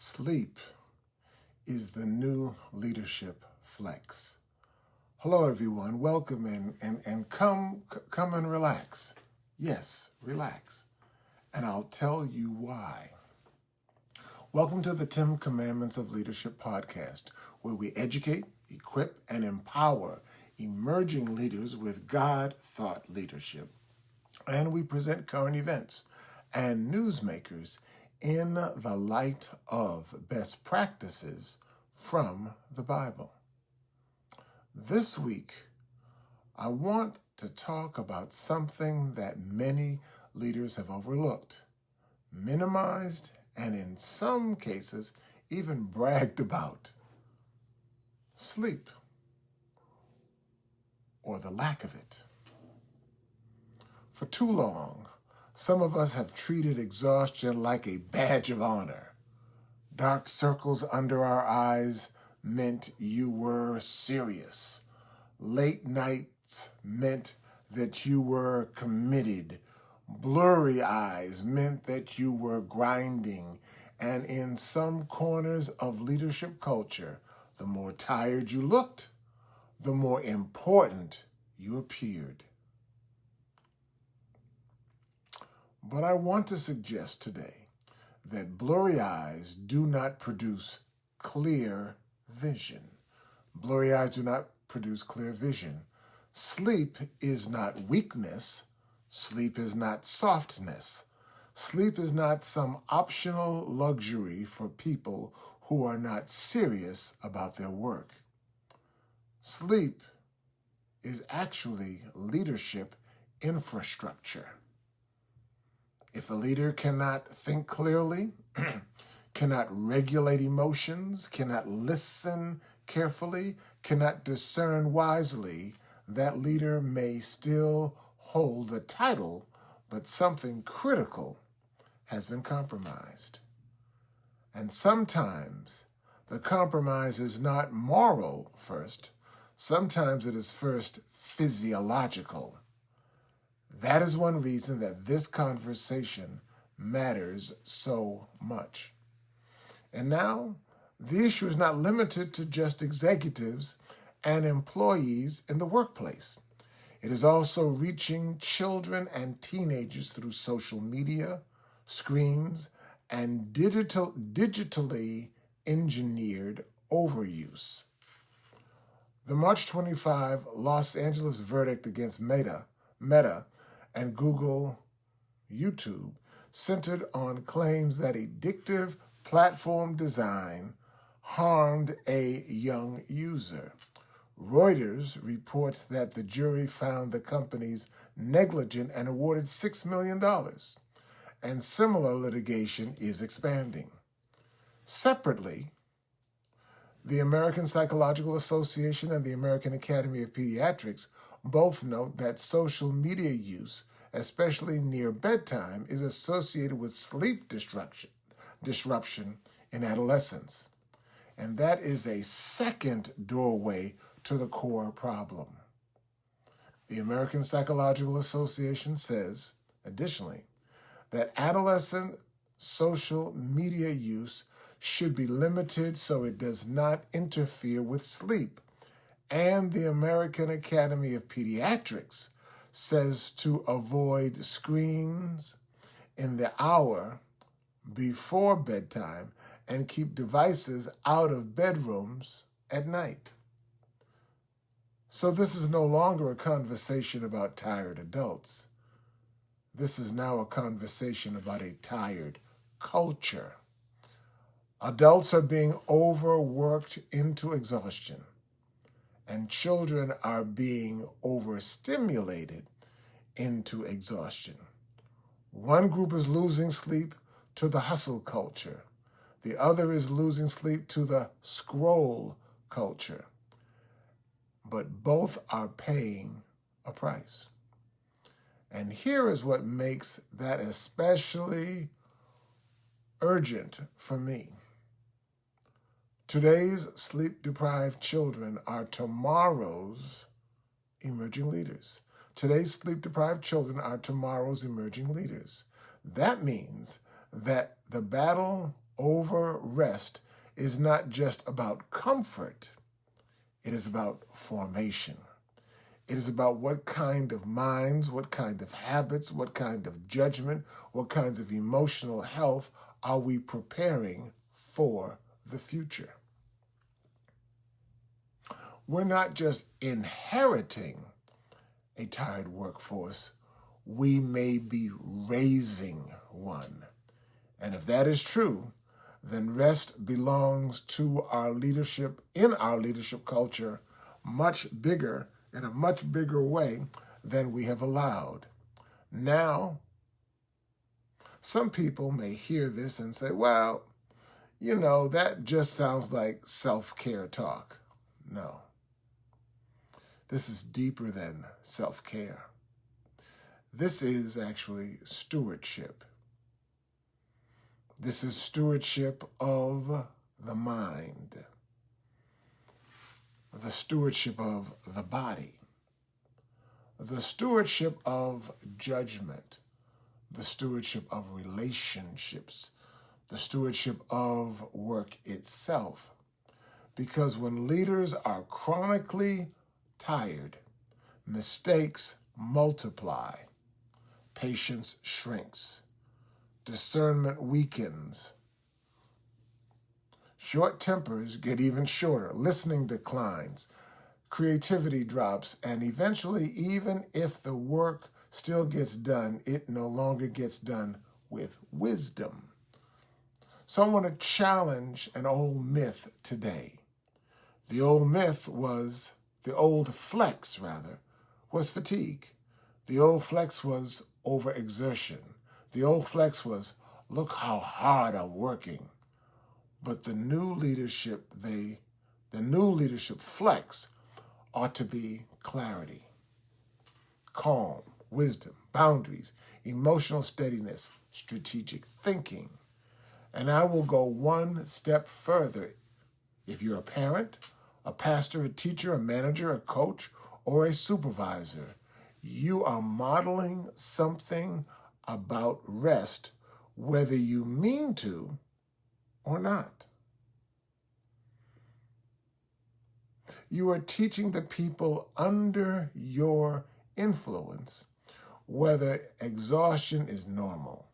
Sleep is the new leadership flex. Hello, everyone. Welcome and come and relax. Yes, relax. And I'll tell you why. Welcome to the 10 Commandments of Leadership podcast, where we educate, equip, and empower emerging leaders with God-thought leadership. And we present current events and newsmakers in the light of best practices from the Bible. This week, I want to talk about something that many leaders have overlooked, minimized, and in some cases, even bragged about. Sleep, or the lack of it. For too long, some of us have treated exhaustion like a badge of honor. Dark circles under our eyes meant you were serious. Late nights meant that you were committed. Blurry eyes meant that you were grinding. And in some corners of leadership culture, the more tired you looked, the more important you appeared. But I want to suggest today that blurry eyes do not produce clear vision. Blurry eyes do not produce clear vision. Sleep is not weakness. Sleep is not softness. Sleep is not some optional luxury for people who are not serious about their work. Sleep is actually leadership infrastructure. If a leader cannot think clearly, cannot regulate emotions, cannot listen carefully, cannot discern wisely, that leader may still hold the title, but something critical has been compromised. And sometimes the compromise is not moral first. Sometimes it is first physiological. That is one reason that this conversation matters so much. And now, the issue is not limited to just executives and employees in the workplace. It is also reaching children and teenagers through social media, screens, and digitally engineered overuse. The March 25 Los Angeles verdict against Meta, and Google, YouTube, centered on claims that addictive platform design harmed a young user. Reuters reports that the jury found the companies negligent and awarded $6 million, and similar litigation is expanding. Separately, the American Psychological Association and the American Academy of Pediatrics both note that social media use, especially near bedtime, is associated with sleep disruption in adolescence. And that is a second doorway to the core problem. The American Psychological Association says, additionally, that adolescent social media use should be limited so it does not interfere with sleep. And the American Academy of Pediatrics says to avoid screens in the hour before bedtime and keep devices out of bedrooms at night. So this is no longer a conversation about tired adults. This is now a conversation about a tired culture. Adults are being overworked into exhaustion, and children are being overstimulated into exhaustion. One group is losing sleep to the hustle culture. The other is losing sleep to the scroll culture. But both are paying a price. And here is what makes that especially urgent for me. Today's sleep-deprived children are tomorrow's emerging leaders. Today's sleep-deprived children are tomorrow's emerging leaders. That means that the battle over rest is not just about comfort. It is about formation. It is about what kind of minds, what kind of habits, what kind of judgment, what kinds of emotional health are we preparing for the future. We're not just inheriting a tired workforce, we may be raising one. And if that is true, then rest belongs to our leadership, in our leadership culture, in a much bigger way than we have allowed. Now, some people may hear this and say, well, that just sounds like self-care talk. No. This is deeper than self-care. This is actually stewardship. This is stewardship of the mind, the stewardship of the body, the stewardship of judgment, the stewardship of relationships, the stewardship of work itself. Because when leaders are chronically tired, mistakes multiply, patience shrinks, discernment weakens, short tempers get even shorter, listening declines, creativity drops, and eventually, even if the work still gets done, it no longer gets done with wisdom. So I want to challenge an old myth today. The old flex was fatigue. The old flex was overexertion. The old flex was, look how hard I'm working. But the new leadership flex ought to be clarity, calm, wisdom, boundaries, emotional steadiness, strategic thinking. And I will go one step further. If you're a parent, a pastor, a teacher, a manager, a coach, or a supervisor, you are modeling something about rest, whether you mean to or not. You are teaching the people under your influence whether exhaustion is normal.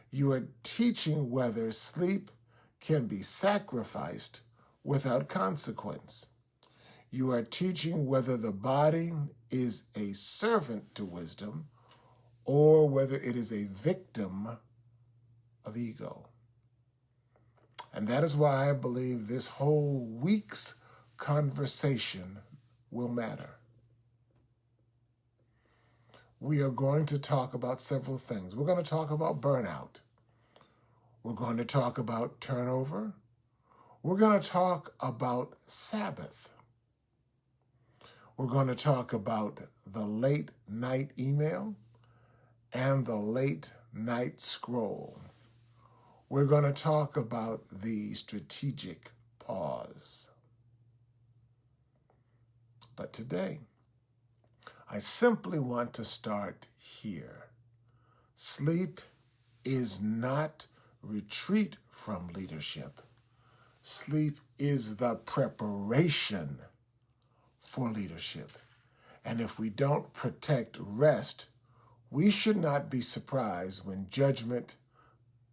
You are teaching whether sleep can be sacrificed without consequence. You are teaching whether the body is a servant to wisdom or whether it is a victim of ego. And that is why I believe this whole week's conversation will matter. We are going to talk about several things. We're going to talk about burnout. We're going to talk about turnover. We're going to talk about Sabbath. We're going to talk about the late night email and the late night scroll. We're going to talk about the strategic pause. But today, I simply want to start here. Sleep is not retreat from leadership. Sleep is the preparation for leadership. And if we don't protect rest, we should not be surprised when judgment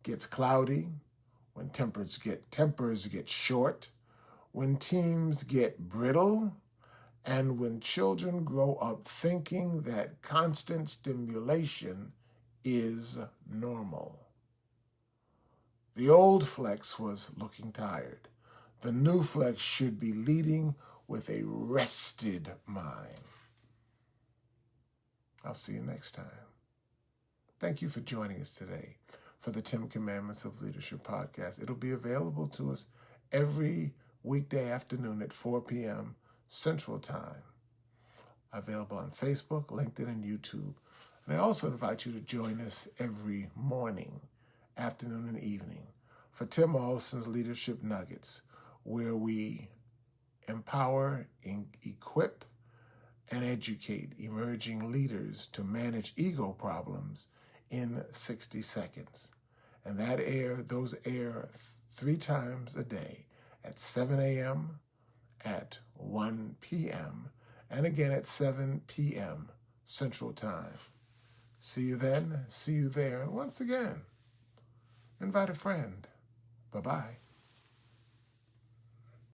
gets cloudy, when tempers get short, when teams get brittle, and when children grow up thinking that constant stimulation is normal. The old flex was looking tired. The new flex should be leading with a rested mind. I'll see you next time. Thank you for joining us today for the 10 Commandments of Leadership podcast. It'll be available to us every weekday afternoon at 4 p.m. Central Time. Available on Facebook, LinkedIn, and YouTube. And I also invite you to join us every morning, afternoon, and evening for Tim Alston's Leadership Nuggets, where we empower, equip, and educate emerging leaders to manage ego problems in 60 seconds. And those air 3 times a day, at 7 a.m., at 1 p.m., and again at 7 p.m. Central Time. See you then, see you there, and once again, invite a friend. Bye-bye.